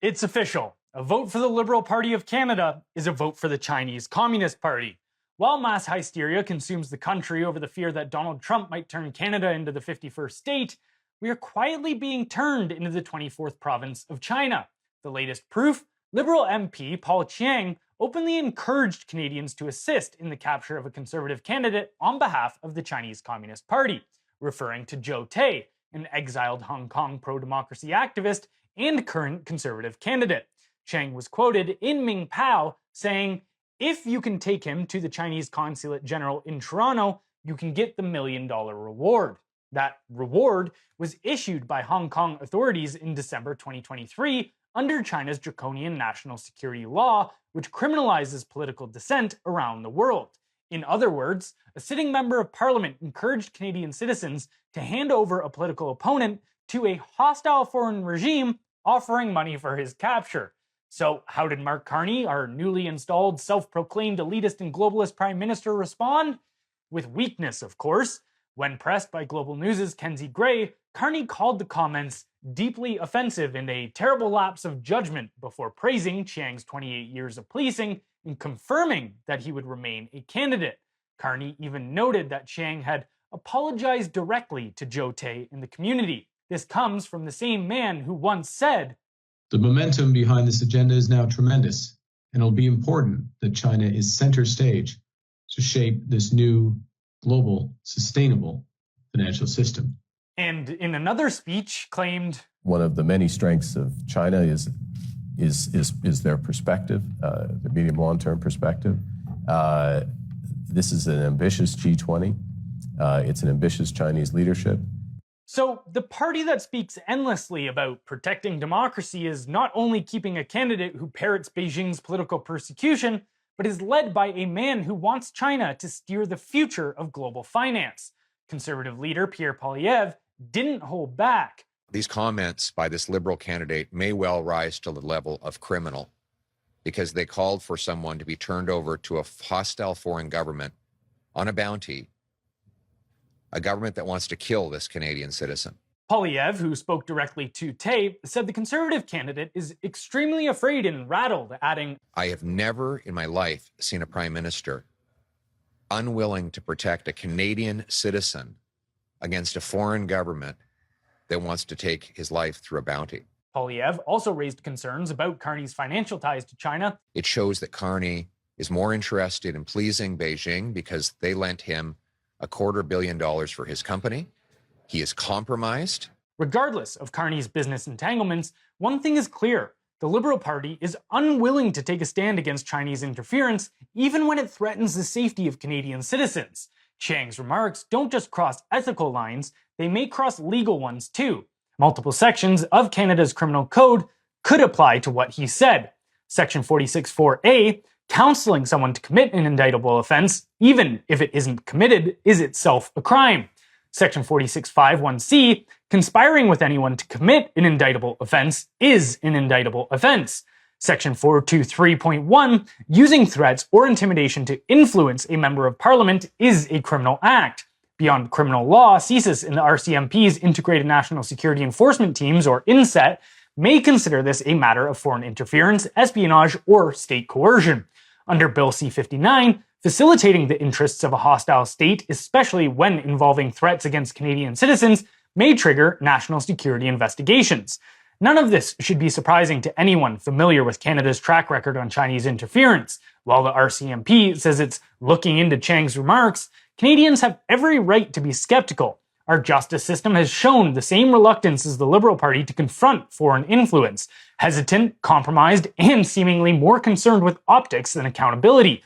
It's official. A vote for the Liberal Party of Canada is a vote for the Chinese Communist Party. While mass hysteria consumes the country over the fear that Donald Trump might turn Canada into the 51st state, we are quietly being turned into the 24th province of China. The latest proof, Liberal MP Paul Chiang openly encouraged Canadians to assist in the capture of a Conservative candidate on behalf of the Chinese Communist Party, referring to Joe Tay, an exiled Hong Kong pro-democracy activist and current Conservative candidate. Chiang was quoted in Ming Pao saying, "If you can take him to the Chinese Consulate General in Toronto, you can get the $1 million reward." That reward was issued by Hong Kong authorities in December 2023 under China's draconian national security law, which criminalizes political dissent around the world. In other words, a sitting member of parliament encouraged Canadian citizens to hand over a political opponent to a hostile foreign regime offering money for his capture. So how did Mark Carney, our newly installed self-proclaimed elitist and globalist prime minister, respond? With weakness, of course. When pressed by Global News' Kenzie Gray, Carney called the comments deeply offensive and a terrible lapse of judgment before praising Chiang's 28 years of policing and confirming that he would remain a candidate. Carney even noted that Chiang had apologized directly to Joe Tay in the community. This comes from the same man who once said, "The momentum behind this agenda is now tremendous, and it'll be important that China is center stage to shape this new global, sustainable financial system." And in another speech claimed, "One of the many strengths of China is their perspective, their medium long-term perspective. This is an ambitious G20. It's an ambitious Chinese leadership." So the party that speaks endlessly about protecting democracy is not only keeping a candidate who parrots Beijing's political persecution, but is led by a man who wants China to steer the future of global finance. Conservative leader Pierre Poilievre didn't hold back. These comments by this Liberal candidate may well rise to the level of criminal because they called for someone to be turned over to a hostile foreign government on a bounty, a government that wants to kill this Canadian citizen. Poilievre, who spoke directly to Tay, said the Conservative candidate is extremely afraid and rattled, adding, "I have never in my life seen a prime minister unwilling to protect a Canadian citizen against a foreign government that wants to take his life through a bounty." Poilievre also raised concerns about Carney's financial ties to China. "It shows that Carney is more interested in pleasing Beijing because they lent him $250 million for his company. He is compromised." Regardless of Carney's business entanglements, one thing is clear. The Liberal Party is unwilling to take a stand against Chinese interference, even when it threatens the safety of Canadian citizens. Chiang's remarks don't just cross ethical lines, they may cross legal ones too. Multiple sections of Canada's criminal code could apply to what he said. Section 46(4)(a), counseling someone to commit an indictable offense, even if it isn't committed, is itself a crime. Section 46(5)(1)(c), conspiring with anyone to commit an indictable offense is an indictable offense. Section 423.1, using threats or intimidation to influence a member of parliament is a criminal act. Beyond criminal law, CSIS and the RCMP's Integrated National Security Enforcement Teams, or INSET, may consider this a matter of foreign interference, espionage, or state coercion. Under Bill C-59, facilitating the interests of a hostile state, especially when involving threats against Canadian citizens, may trigger national security investigations. None of this should be surprising to anyone familiar with Canada's track record on Chinese interference. While the RCMP says it's looking into Chiang's remarks, Canadians have every right to be skeptical. Our justice system has shown the same reluctance as the Liberal Party to confront foreign influence, hesitant, compromised, and seemingly more concerned with optics than accountability.